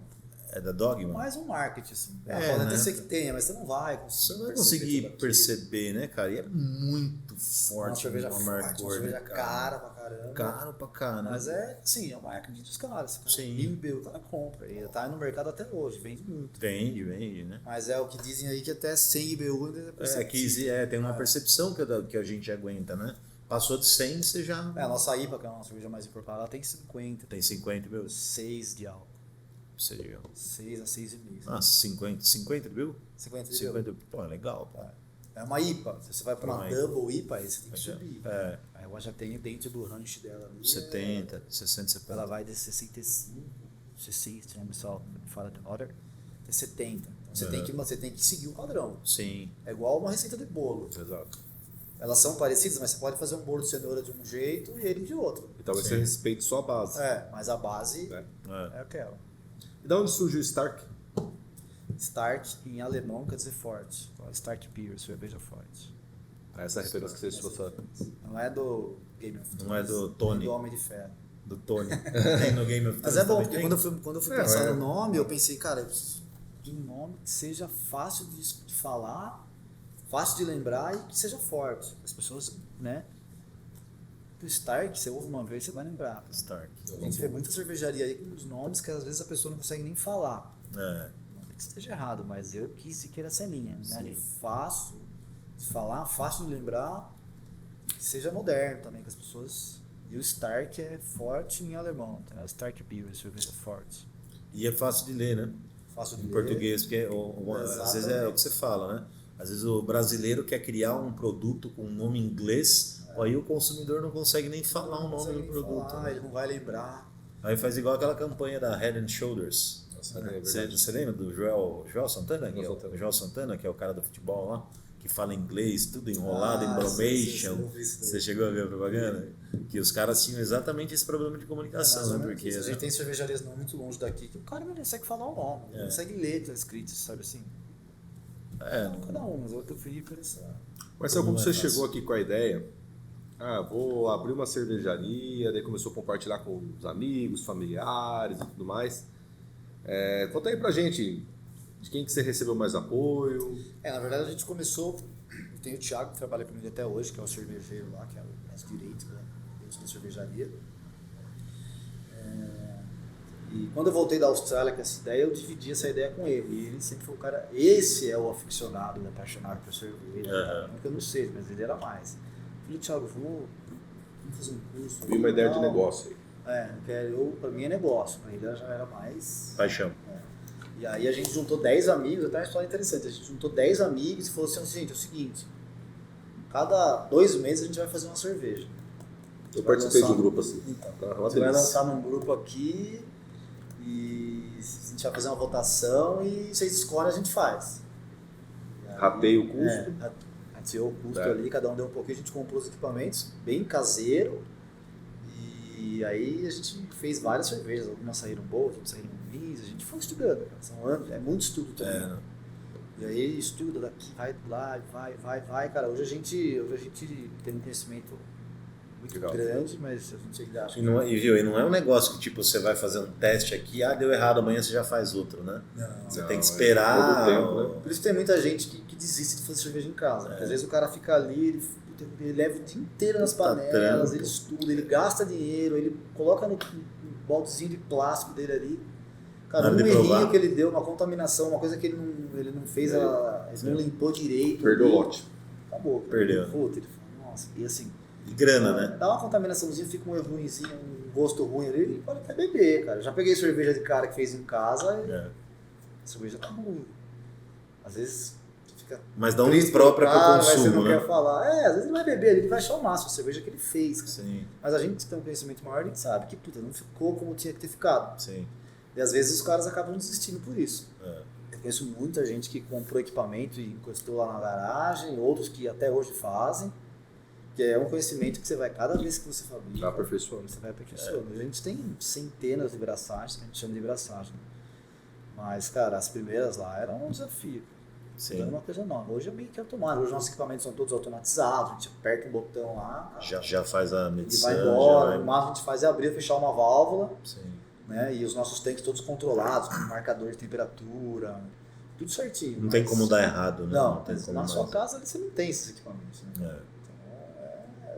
É da Dogma? Mais um marketing, assim. É, Pode até né? ser que tenha, mas você não vai Você não vai perceber conseguir tudo aquilo. perceber, né, cara? E é muito Uma forte cerveja no forte, uma amargor, cerveja né, cara pra caramba. Caro pra caramba. Mas sim, é o marketing dos caras. Cara. Sim. Bíblia, o cara compra. E tá no mercado até hoje, vende muito. Vende, né? Mas é o que dizem aí que até 100 IBU ainda é perceptível. Tem uma percepção que a gente aguenta, né? Passou de 100, você já A nossa IPA, que é uma cerveja mais importada, ela tem 50. tem 50 mil. 6 de álcool. Seria. 6 a 6,5. Ah, 50 mil? 50 de 50, pô, legal, pô. É uma IPA. Se você vai para uma Uma Double IPA, aí você tem que Já- subir. É, Aí eu já tenho dentro do range dela ali. 70, 60, 70. Ela vai de 65, 60, né, pessoal? Fala de order. Até 70. Então você tem que seguir o padrão. Sim, É igual uma receita de bolo. Exato. Elas são parecidas, mas você pode fazer um bolo de cenoura de um jeito e ele de outro. E talvez Sim. você respeite só a base. Mas a base É. é. aquela. E da onde surgiu o Stark? Start em alemão quer dizer forte. Start Beer, cerveja forte. Essa referência que você trouxe. Não é do Game of Thrones. Não é do Tony. É do Homem de Ferro. Do Tony. Tem no Game of Mas Thrones é bom, também porque tem? quando eu fui É, pensar é. no nome, eu pensei, cara, eu preciso de um nome que seja fácil de falar, fácil de lembrar e que seja forte. As pessoas, né? O Stark, você ouve uma vez, você vai lembrar. Stark. A gente vê muita cervejaria aí com os nomes que às vezes a pessoa não consegue nem falar. É. Não que esteja errado, mas eu quis que era linha, né? De fácil de falar, fácil de lembrar, que seja moderno também, que as pessoas... E o Stark é forte em alemão, tá? Stark Beer, cerveja forte. E é fácil de ler, né? Fácil de Em ler. português, porque às vezes é o que você fala, né? Às vezes o brasileiro quer criar um produto com um nome em inglês, aí o consumidor não consegue nem falar o nome do produto. Falar, né? ele não vai lembrar. Aí faz igual aquela campanha da Head and Shoulders. Nossa, é verdade. Você lembra do Joel Santana? Joel Santana. O Joel Santana, que é o cara do futebol lá, que fala inglês, tudo enrolado, sim, embromation. eu vi isso daí. Você chegou a ver a propaganda? Que os caras tinham exatamente esse problema de comunicação, né? Porque a gente tem cervejarias não muito longe daqui que o cara não consegue falar o nome, não consegue ler, tá escrito, sabe assim? Cada um, mas eu preferi interessar. Marcelo, como Não é você fácil. chegou aqui com a ideia, vou abrir uma cervejaria, daí começou a compartilhar com os amigos, familiares e tudo mais. Conta aí pra gente de quem que você recebeu mais apoio. Na verdade a gente começou, tem o Thiago que trabalha comigo até hoje, que é o cervejeiro lá, que é o braço direito da cervejaria. E quando eu voltei da Austrália com essa ideia, eu dividi essa ideia com ele. E ele sempre foi o cara, esse é o aficionado, apaixonado por cerveja. Não que eu não seja, mas ele era mais. Eu falei, Thiago, vamos fazer um curso. Vi uma ideia de Não. negócio aí. Pra mim é negócio, pra ele já era mais. Paixão. E aí a gente juntou 10 amigos, até uma história interessante. A gente juntou 10 amigos e falou assim: gente, é o seguinte, cada 2 meses a gente vai fazer uma cerveja. Eu participei de um lançar- grupo assim. Então, Tá, uma você vai delícia. lançar num grupo aqui e a gente vai fazer uma votação e vocês escolhem, a gente faz. E aí, Rateia o custo. Rateou o custo É. ali, cada um deu um pouquinho, a gente comprou os equipamentos, bem caseiro. E aí a gente fez várias cervejas, algumas saíram boas, outras saíram ruins, a gente foi estudando, cara. São anos, é muito estudo também. E aí estuda daqui, vai lá, vai, cara. Hoje a gente tem um conhecimento muito Legal. grande, mas a gente ainda acha E não é um negócio que tipo, você vai fazer um teste aqui, deu errado, amanhã você já faz outro, né? Você Não, tem que é esperar. todo tempo, né? Por isso tem muita gente que desiste de fazer cerveja em casa. Porque às vezes o cara fica ali, ele leva o dia inteiro nas Tá panelas, trampo. ele estuda, ele gasta dinheiro, ele coloca no baldezinho de plástico dele ali. Cara, Na hora um de provar. errinho que ele deu, uma contaminação, uma coisa que ele não fez, ele não limpou direito. Perdeu o ali, lote. Acabou. Perdeu. Puta, ele falou, nossa, e assim, E grana, né? dá uma contaminaçãozinha, fica um erro ruimzinho, um gosto ruim ali, ele pode até beber, cara. Eu já peguei cerveja de cara que fez em casa e a cerveja tá ruim. Às vezes fica Mas não triste própria pro para cara, mas você consumo, não né? quer falar. Às vezes ele vai beber, ele vai achar o máximo a cerveja que ele fez. Cara. Sim, Mas a gente tem um conhecimento maior, a gente sabe que puta, não ficou como tinha que ter ficado. sim. E às vezes os caras acabam desistindo por isso. É. Eu conheço muita gente que comprou equipamento e encostou lá na garagem, outros que até hoje fazem, que é um conhecimento que você vai, cada vez que você fabrica, Tá aperfeiçoando. você vai aperfeiçoando. A gente tem centenas de braçagens, que a gente chama de braçagem. Mas, cara, as primeiras lá eram um desafio. Sim. Era uma coisa nova. Hoje é meio que automático. Hoje nossos equipamentos são todos automatizados, a gente aperta um botão lá, cara, Já faz a e medição. vai embora. já No máximo a gente faz é abrir e fechar uma válvula. Sim. né? E os nossos tanques todos controlados, com marcador de temperatura, tudo certinho. Não tem como dar errado, né? Não, tem como na mais. sua casa ali você não tem esses equipamentos. Né?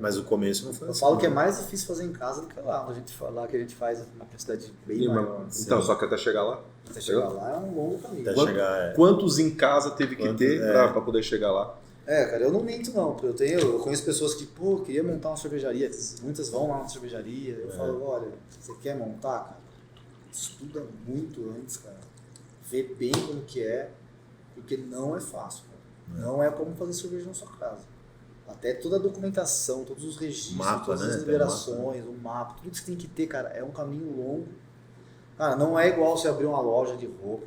Mas o começo não foi Eu assim. falo que é mais difícil fazer em casa do que lá. A gente fala que a gente faz uma quantidade bem maior. Então, só que até chegar lá. Até chegar lá é um longo caminho. Até chegar, Quantos em casa teve que ter pra poder chegar lá? Cara, eu não minto não. Eu conheço pessoas que, queria montar uma cervejaria. Muitas vão lá na cervejaria. Eu falo, olha, você quer montar, cara? Estuda muito antes, cara. Vê bem como que é, porque não é fácil, cara. Não é como fazer cerveja na sua casa. Até toda a documentação, todos os registros, mapa, todas as né? liberações, o mapa, tudo que você tem que ter, cara, é um caminho longo. Cara, não é igual você abrir uma loja de roupa,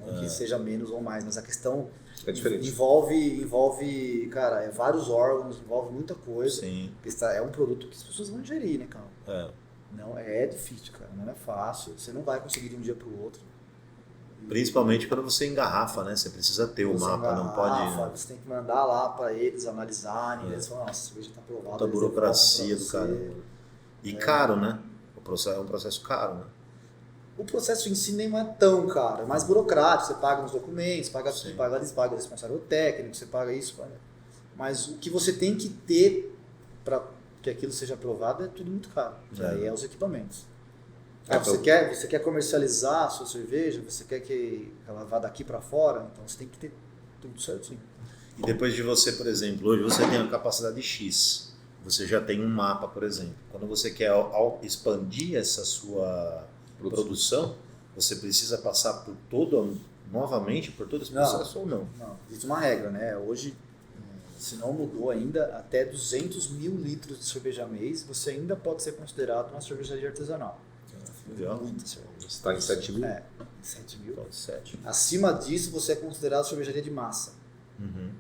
não que seja menos ou mais, mas a questão É diferente. envolve, cara, vários órgãos, envolve muita coisa. Sim. É um produto que as pessoas vão gerir, né, cara? É. Não, é difícil, cara, não é fácil. Você não vai conseguir de um dia pro outro. Principalmente quando você engarrafa, né? Você precisa ter o mapa, não pode. Você tem que mandar lá para eles analisarem, eles falam, nossa, a cerveja está aprovada. Toda a burocracia do cara. E caro, né? O processo é um processo caro, né? O processo em si nem é tão caro, é mais burocrático, você paga nos documentos, paga aqui, paga ali, paga o responsável técnico, você paga isso, paga. Mas o que você tem que ter para que aquilo seja aprovado é tudo muito caro. Aí é os equipamentos. Você quer comercializar a sua cerveja, você quer que ela vá daqui para fora, então você tem que ter tudo certinho. E depois de você, por exemplo, hoje você tem a capacidade X, você já tem um mapa, por exemplo. Quando você quer expandir essa sua produção, você precisa passar novamente por todo esse processo ou não? Não, existe uma regra, né? Hoje, se não mudou ainda, até 200 mil litros de cerveja mês, você ainda pode ser considerado uma cervejaria artesanal. Muita cerveja. Você está em 7 mil? 7 mil. 7. Acima disso, você é considerado cervejaria de massa. Uhum.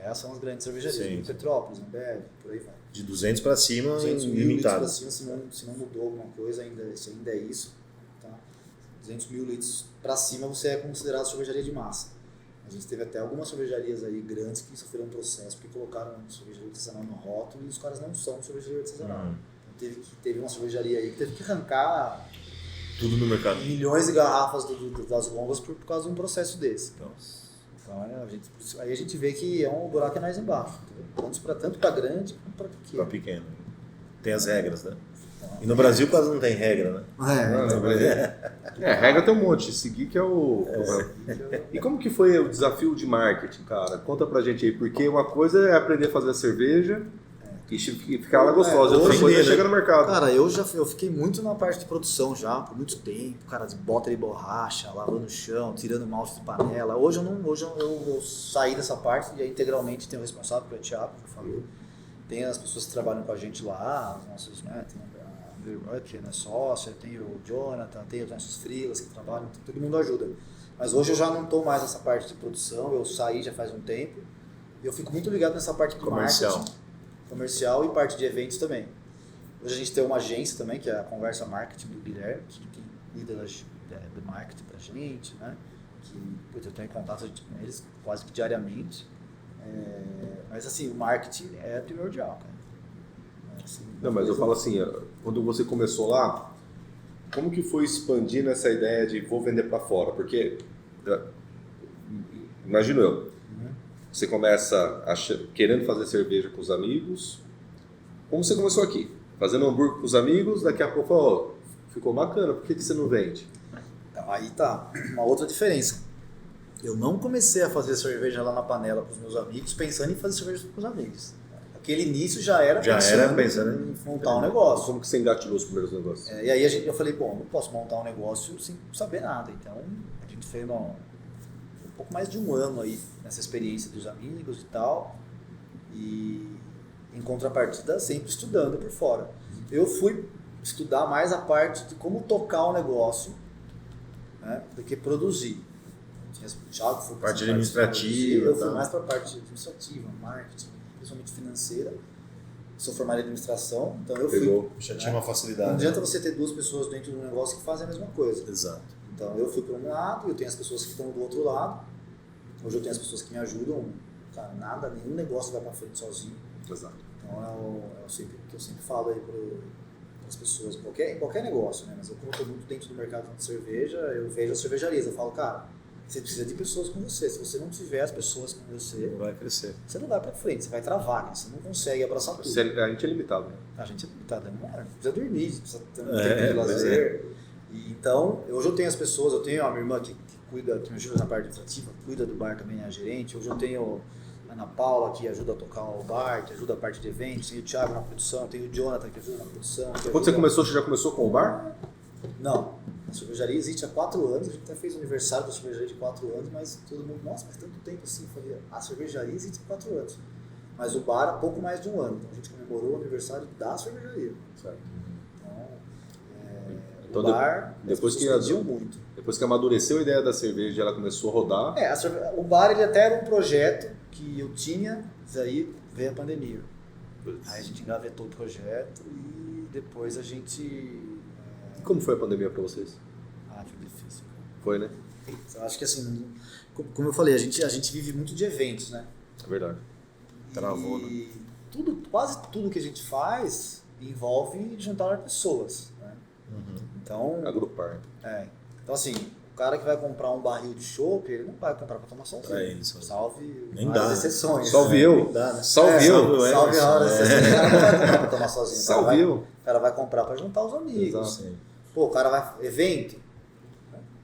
Essas são as grandes cervejarias. Sim. Petrópolis, Ambev, por aí vai. De 200 para cima, 200 mil litros limitado. para cima, se não mudou alguma coisa, se ainda é isso. Tá? 200 mil litros para cima, você é considerado cervejaria de massa. A gente teve até algumas cervejarias aí grandes que sofreram um processo porque colocaram cervejaria artesanal no rótulo e os caras não são cervejaria artesanal. Teve uma cervejaria aí que teve que arrancar tudo no mercado. Milhões de garrafas das bombas por causa de um processo desse. Então aí a gente vê que é um buraco mais embaixo. Tanto para grande quanto para pequeno. Para pequeno. Tem as regras, né? E no Brasil quase não tem regra, né? Regra tem um monte. Seguir que é o... E como que foi o desafio de marketing, cara? Conta pra gente aí. Porque uma coisa é aprender a fazer a cerveja e ficar lá gostosa. Outra coisa é chegar no mercado. Cara, eu fiquei muito na parte de produção já, por muito tempo. Cara, de bota de borracha, lavando o chão, tirando malte de panela. Hoje eu saí dessa parte e integralmente tenho o responsável pelo Thiago, que eu falei. Tem as pessoas que trabalham com a gente lá, os nossos, né? Tem a André, que é sócia, tem o Jonathan, tem os nossos freelas que trabalham, todo mundo ajuda. Mas hoje eu já não estou mais nessa parte de produção, eu saí já faz um tempo. E eu fico muito ligado nessa parte de comercial e parte de eventos também. Hoje a gente tem uma agência também, que é a Conversa Marketing do Guilherme, que cuida do marketing da gente, né? Que eu tenho contato com eles quase que diariamente. Mas assim, o marketing é primordial, cara. Assim, não, mas eu falo assim, quando você começou lá, como que foi expandindo essa ideia de vou vender para fora? Porque, imagino eu, você começa querendo fazer cerveja com os amigos. Como você começou aqui? Fazendo hambúrguer com os amigos, daqui a pouco, ficou bacana, por que você não vende? Então, aí tá uma outra diferença. Eu não comecei a fazer cerveja lá na panela com os meus amigos pensando em fazer cerveja com os amigos. Aquele início já era pensando em montar um negócio. Como que você engatilhou os primeiros negócios? E aí eu falei, não posso montar um negócio sem saber nada. Então a gente fez um pouco mais de um ano aí nessa experiência dos amigos e tal. E em contrapartida, sempre estudando por fora. Eu fui estudar mais a parte de como tocar o negócio, né, do que produzir. Thiago foi parte administrativa. Eu fui mais para a parte administrativa, marketing, principalmente financeira. Sou formado em administração, então eu fui. Já tinha uma facilidade. Não adianta você ter duas pessoas dentro do negócio que fazem a mesma coisa. Exato. Então eu fui para um lado, eu tenho as pessoas que estão do outro lado. Hoje eu tenho as pessoas que me ajudam. Cara, nenhum negócio vai para frente sozinho. Exato. Então é o que eu sempre falo aí para as pessoas, em qualquer negócio, né? Mas eu, como estou muito dentro do mercado de cerveja, eu vejo as cervejarias, eu falo, cara, você precisa de pessoas com você. Se você não tiver as pessoas com você, Não vai crescer. você não vai para frente, você vai travar, né? Você não consegue abraçar tudo. A gente é limitado, né? A gente é limitado, não é? Precisa dormir, precisa ter um tempo de lazer. E, então, hoje eu tenho as pessoas, eu tenho a minha irmã que cuida, que me ajuda na parte administrativa, cuida do bar também, é a gerente. Hoje eu tenho a Ana Paula, que ajuda a tocar o bar, que ajuda a parte de eventos, tenho o Thiago na produção, tenho o Jonathan, que ajuda na produção. Quando você começou, você já começou com o bar? Não, a cervejaria existe há 4 anos, a gente até fez o aniversário da cervejaria de 4 anos, mas todo mundo, nossa, faz tanto tempo assim. Eu falei, a cervejaria existe há 4 anos, mas o bar há pouco mais de 1 ano, então a gente comemorou o aniversário da cervejaria. Certo. Então, o bar, depois que pediam muito. Depois que amadureceu a ideia da cerveja, ela começou a rodar. O bar ele até era um projeto que eu tinha, mas aí veio a pandemia. Aí a gente engavetou o projeto e depois a gente... E como foi a pandemia para vocês? Foi difícil. Foi, né? Eu acho que assim, como eu falei, a gente vive muito de eventos, né? É verdade. Travou, né? E quase tudo que a gente faz envolve juntar pessoas, né? Então... Agrupar. Então assim, o cara que vai comprar um barril de chopp, ele não vai comprar para tomar sozinho. É isso. Salve Nem várias dá. exceções. Salve eu. Nem dá, né? Salve eu. Salve a hora. O cara não vai comprar para tomar sozinho. Salve eu. O cara vai comprar para juntar os amigos. Exato. Pô, o cara vai... Evento.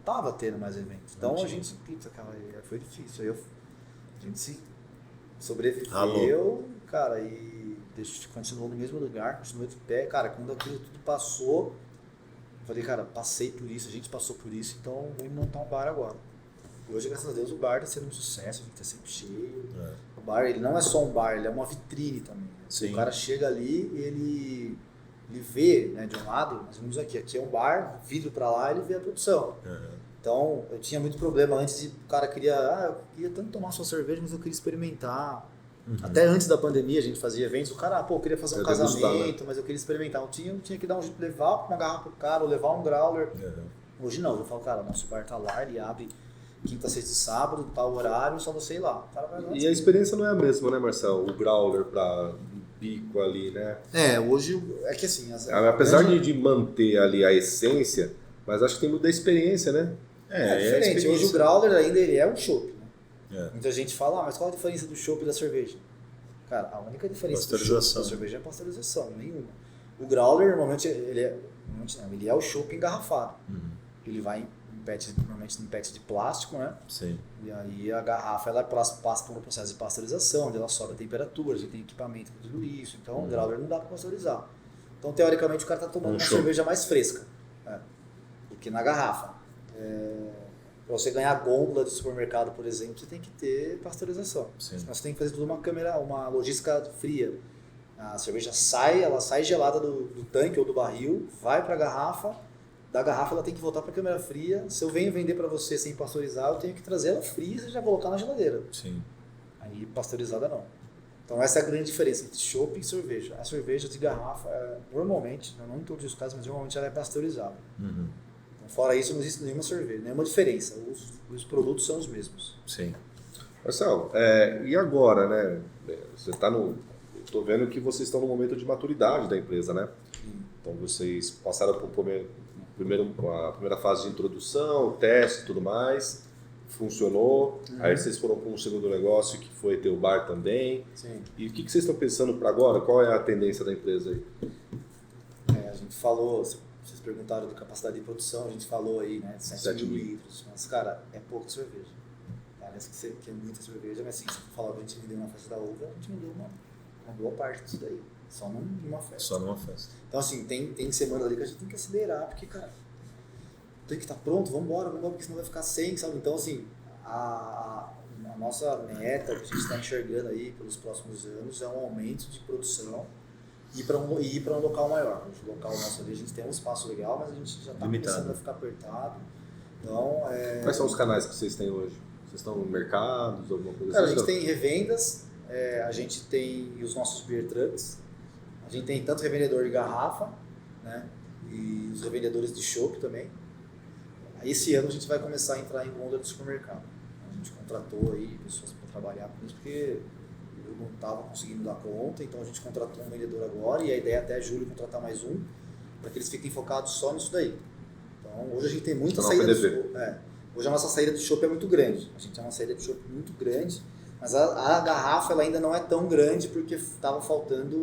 Tava tendo mais eventos. Então a gente... Pizza, cara, foi difícil. Aí a gente sobreviveu, cara, e continuou no mesmo lugar, continuou de pé. Cara, quando aquilo tudo passou, eu falei, cara, passei por isso, a gente passou por isso, então vamos montar um bar agora. E hoje, graças a Deus, o bar está sendo um sucesso, a gente tá sempre cheio. O bar, ele não é só um bar, ele é uma vitrine também. Né? Sim. O cara chega ali e ele vê, né, de um lado, nós vimos aqui é um bar, vidro para lá, ele vê a produção. Então, eu tinha muito problema antes de o cara eu queria tanto tomar sua cerveja, mas eu queria experimentar. Até antes da pandemia a gente fazia eventos, o cara, eu queria fazer um casamento, mas eu queria experimentar. Eu tinha que dar um jeito de levar uma garrafa pro cara, ou levar um growler. Hoje não, eu falo, cara, nosso bar tá lá, ele abre quinta, sexta e sábado, tal horário, só você ir lá. O cara vai lá. E a experiência não é a mesma, né, Marcelo? O growler para bico ali, né? Hoje é que assim... Apesar de manter ali a essência, mas acho que tem muito da experiência, né? É diferente. Hoje o growler ainda ele é um chopp. Né? É. Muita gente fala, mas qual a diferença do chopp e da cerveja? Cara, a única diferença do chopp da cerveja é a pasteurização, nenhuma. O growler, normalmente, ele é o chopp engarrafado. Ele vai normalmente em PET de plástico, né? Sim. E aí a garrafa ela passa por um processo de pasteurização, onde ela sobe a temperatura, a gente tem equipamento para tudo isso. Então o growler não dá para pasteurizar. Então, teoricamente, o cara está tomando uma cerveja mais fresca do que na garrafa. Para você ganhar gôndola de supermercado, por exemplo, você tem que ter pasteurização. Sim. Senão você tem que fazer tudo uma logística fria. A cerveja ela sai gelada do tanque ou do barril, vai para a garrafa, da garrafa ela tem que voltar para a câmera fria. Se eu venho vender para você sem pasteurizar, eu tenho que trazer ela fria e já colocar na geladeira. Sim. Aí pasteurizada não. Então essa é a grande diferença entre chopp e cerveja. A cerveja de garrafa, normalmente, não em todos os casos, mas normalmente ela é pasteurizada. Fora isso, não existe nenhuma cerveja, nenhuma diferença. Os produtos são os mesmos. Sim. Marcelo, e agora, né? Você está estou vendo que vocês estão no momento de maturidade da empresa, né? Então vocês passaram por a primeira fase de introdução, teste e tudo mais. Funcionou. Aí vocês foram para um segundo negócio que foi ter o bar também. Sim. E o que vocês estão pensando para agora? Qual é a tendência da empresa aí? A gente falou... Vocês perguntaram de capacidade de produção, a gente falou aí, né, 7 mil litros, mas cara, é pouca cerveja. Parece que é muita cerveja, mas assim, se eu falar que a gente vendeu uma festa da uva, a gente vendeu uma boa parte disso daí, só numa festa. Só numa festa. Então assim, tem semanas ali que a gente tem que acelerar, porque cara, tem que estar pronto, vamos embora, porque senão vai ficar sem, sabe? Então assim, a nossa meta que a gente está enxergando aí pelos próximos anos é um aumento de produção e ir para um local maior. O local nosso ali, a gente tem um espaço legal, mas a gente já está começando a ficar apertado. Então, Quais são os canais que vocês têm hoje? Vocês estão em mercados, alguma coisa cara, assim? a gente tem revendas, a gente tem os nossos beer trucks, a gente tem tanto revendedor de garrafa, né, e os revendedores de chopp também. Esse ano a gente vai começar a entrar em gôndola de supermercado. A gente contratou aí pessoas para trabalhar com isso, porque eu não estava conseguindo dar conta, então a gente contratou um vendedor agora e a ideia é até julho contratar mais um. para que eles fiquem focados só nisso daí. Então, hoje a gente tem muita Então, saída PDV. de chopp. Hoje a nossa saída de chopp é muito grande. A gente tem uma saída de chopp muito grande, mas a garrafa ela ainda não é tão grande porque estava faltando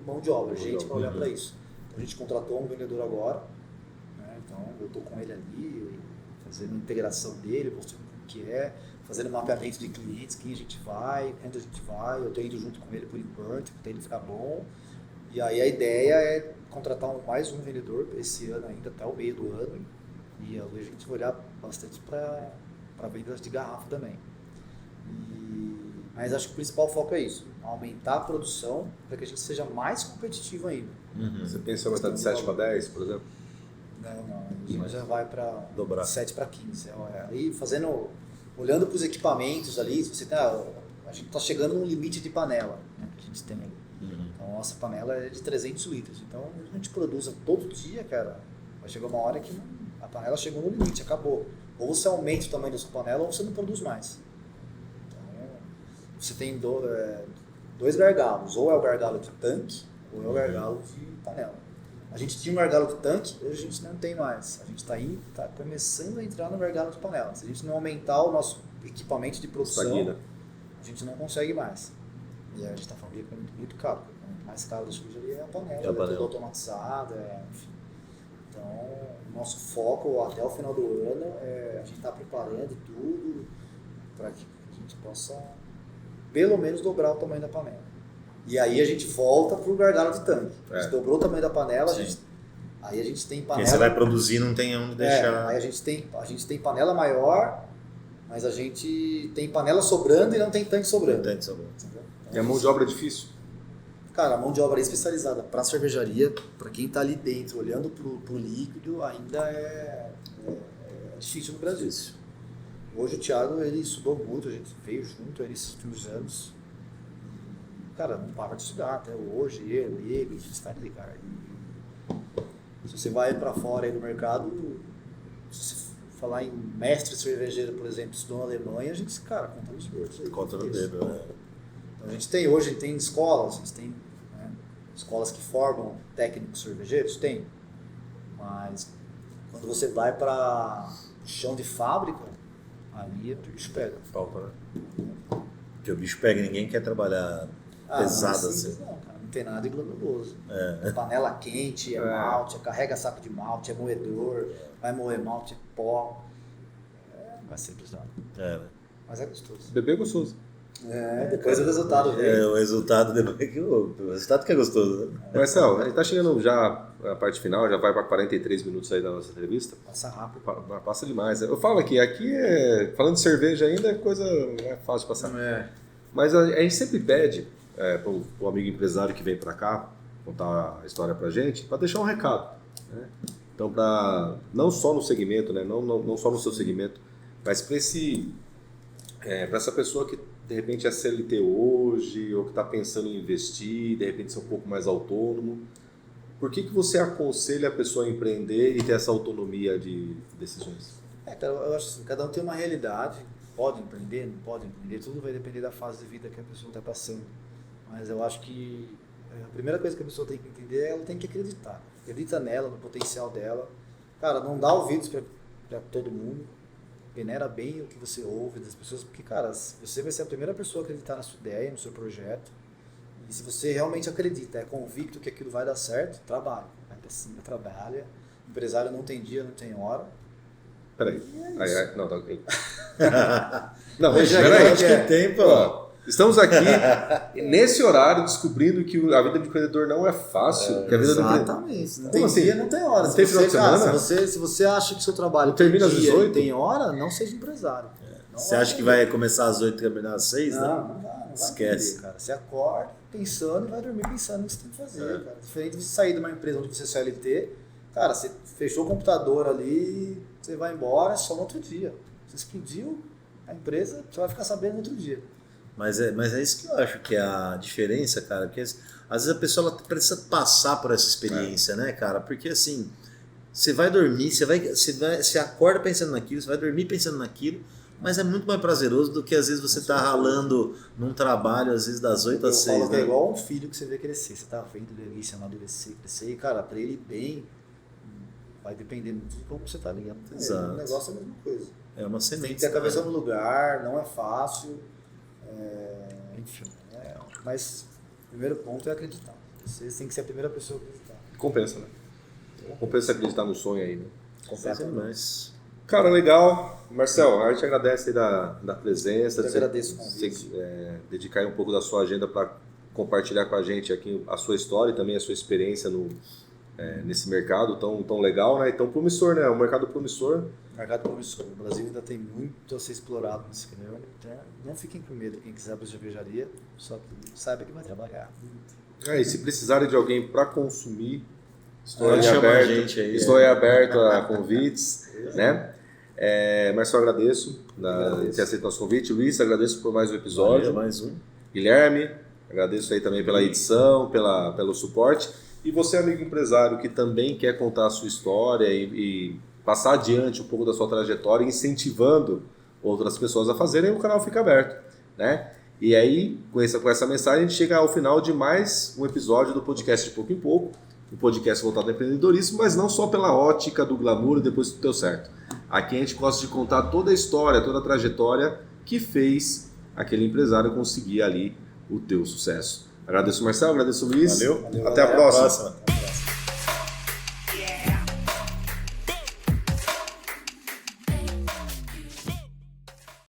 mão de obra, gente para olhar para isso. Então, a gente contratou um vendedor agora, né? Então eu estou com ele ali, fazendo a integração dele, mostrando como que é, fazendo mapeamento de clientes, quem a gente vai, quando a gente vai, eu estou indo junto com ele por enquanto, até ele ficar bom. E aí a ideia é contratar mais um vendedor esse ano ainda, até o meio do ano. E a gente vai olhar bastante para vendas de garrafa também. Mas acho que o principal foco é isso, aumentar a produção para que a gente seja mais competitivo ainda. Você pensa em aumentar de 7 para 10, por exemplo? Não, a gente já vai para Dobrar. 7 para 15. Aí olhando para os equipamentos ali, se você a gente está chegando num limite de panela, né, que a gente tem ali. Então a nossa panela é de 300 litros. Então a gente produz todo dia, cara. Vai chegar uma hora que a panela chegou no limite, acabou. Ou você aumenta o tamanho da sua panela ou você não produz mais. Então você tem dois gargalos. Ou é o gargalo de tanque ou é o gargalo de panela. A gente tinha um gargalo de tanque, hoje a gente não tem mais. A gente está começando a entrar no gargalo de panela. Se a gente não aumentar o nosso equipamento de produção, a gente não consegue mais. E a gente está falando de equipamento muito caro. O mais caro da cervejaria é a panela. É tudo automatizado, enfim. Então, o nosso foco até o final do ano é a gente estar preparando tudo para que a gente possa pelo menos dobrar o tamanho da panela. E aí a gente volta para o gargalo de tanque. A gente dobrou o tamanho da panela, aí a gente tem panela... Quem você vai produzir não tem onde deixar... Aí a gente tem panela maior, mas a gente tem panela sobrando e não tem tanque sobrando. Não tem tanque sobrando. Então, e a mão de obra é difícil? Cara, a mão de obra especializada para cervejaria, para quem está ali dentro, olhando para o líquido, ainda é difícil no Brasil. Hoje o Thiago, ele estudou muito, a gente veio junto nesses últimos anos. Cara, não para de estudar até hoje, ele, a gente está ali, cara. Se você vai para fora aí no mercado, se você falar em mestre cervejeiro, por exemplo, estudou na Alemanha, a gente, cara, conta nos dedos. Conta no dedo, né? Então a gente tem hoje, tem escolas, a gente tem escolas que formam técnicos cervejeiros, tem. Mas quando você vai para chão de fábrica, aí o bicho pega. Falta, né? Porque o bicho pega, ninguém quer trabalhar pesado assim. Não, cara, não tem nada de glamouroso. Panela quente, malte, carrega saco de malte, é moedor, vai moer malte, é pó. Vai ser pesado. Mas é gostoso. Beber é gostoso. Depois o resultado vem. O resultado depois o resultado que é gostoso, né? Marcelo, a gente tá chegando já a parte final, já vai para 43 minutos aí da nossa entrevista. Passa rápido. Passa demais. Eu falo aqui falando de cerveja ainda, é coisa fácil de passar. Mas a gente sempre pede para o amigo empresário que vem para cá contar a história pra gente, para deixar um recado, né? Então, não só no segmento, né? não só no seu segmento, mas para essa pessoa que de repente é CLT hoje, ou que está pensando em investir, de repente ser um pouco mais autônomo. Por que você aconselha a pessoa a empreender e ter essa autonomia de decisões? Eu acho assim, cada um tem uma realidade, pode empreender, não pode empreender, tudo vai depender da fase de vida que a pessoa está passando. Mas eu acho que a primeira coisa que a pessoa tem que entender é ela tem que acreditar. Acredita nela, no potencial dela. Cara, não dá ouvidos para todo mundo. Venera bem o que você ouve das pessoas, porque, cara, você vai ser a primeira pessoa a acreditar na sua ideia, no seu projeto. E se você realmente acredita, é convicto que aquilo vai dar certo, trabalha. Vai pra cima, trabalha. O empresário não tem dia, não tem hora. Peraí. Não, tá ok. Não, peraí. Acho que tem, pô. Estamos aqui, nesse horário, descobrindo que a vida do empreendedor não é fácil. Que a vida exatamente. Não tem assim? dia, não tem hora. Não tem final de semana? Se você acha que seu trabalho termina às 18? tem hora, não seja empresário. Você acha que vai começar às 8 e terminar às 6? Não vai. Esquece. Entender, cara. Você acorda pensando e vai dormir pensando no que você tem que fazer. Cara. Diferente de você sair de uma empresa onde você é CLT, cara, você fechou o computador ali, você vai embora, é só no outro dia. Você explodiu a empresa, você vai ficar sabendo no outro dia. Mas é isso que eu acho que é a diferença, cara, porque às vezes a pessoa ela precisa passar por essa experiência, né, cara? Porque assim, você vai dormir, você acorda pensando naquilo, você vai dormir pensando naquilo, Mas é muito mais prazeroso do que às vezes você tá ralando num trabalho, às vezes das 8 às 6, É né? igual um filho que você vê crescer. Você tá vendo ele ali, se amadurecer, crescer. E, cara, pra ele bem, vai depender muito de como você tá ligado. Exato. O negócio é a mesma coisa. É uma Você tem semente. que ter a cabeça no lugar, não é fácil. Enfim. Mas o primeiro ponto é acreditar. Você tem que ser a primeira pessoa a acreditar. Compensa, né? Compensa acreditar no sonho aí, né? Compensa demais. Cara, legal. Marcel, a gente agradece aí da presença. Eu de agradeço o você, convite. dedicar aí um pouco da sua agenda para compartilhar com a gente aqui a sua história e também a sua experiência nesse mercado tão legal, né? E tão promissor, né? Um mercado promissor. Mercado promissor. O Brasil ainda tem muito a ser explorado nesse caminho. Então, não fiquem com medo. Quem quiser abrir cervejaria, só que saiba que vai trabalhar. E se precisarem de alguém para consumir, estou Pode aí chamar aberto, a gente aí. estou aí aberto a convites, né? Marcel, agradeço ter aceito nosso convite. Luiz, agradeço por mais um episódio. Valeu, mais um. Guilherme, agradeço aí também pela edição, pelo suporte. E você, amigo empresário, que também quer contar a sua história e passar adiante um pouco da sua trajetória, incentivando outras pessoas a fazerem, o canal fica aberto, né? E aí, com essa mensagem, a gente chega ao final de mais um episódio do podcast De Pouco em Pouco, um podcast voltado ao empreendedorismo, mas não só pela ótica do glamour e depois que deu certo. Aqui a gente gosta de contar toda a história, toda a trajetória que fez aquele empresário conseguir ali o teu sucesso. Agradeço, Marcelo, agradeço, Luiz. Valeu. Até a próxima.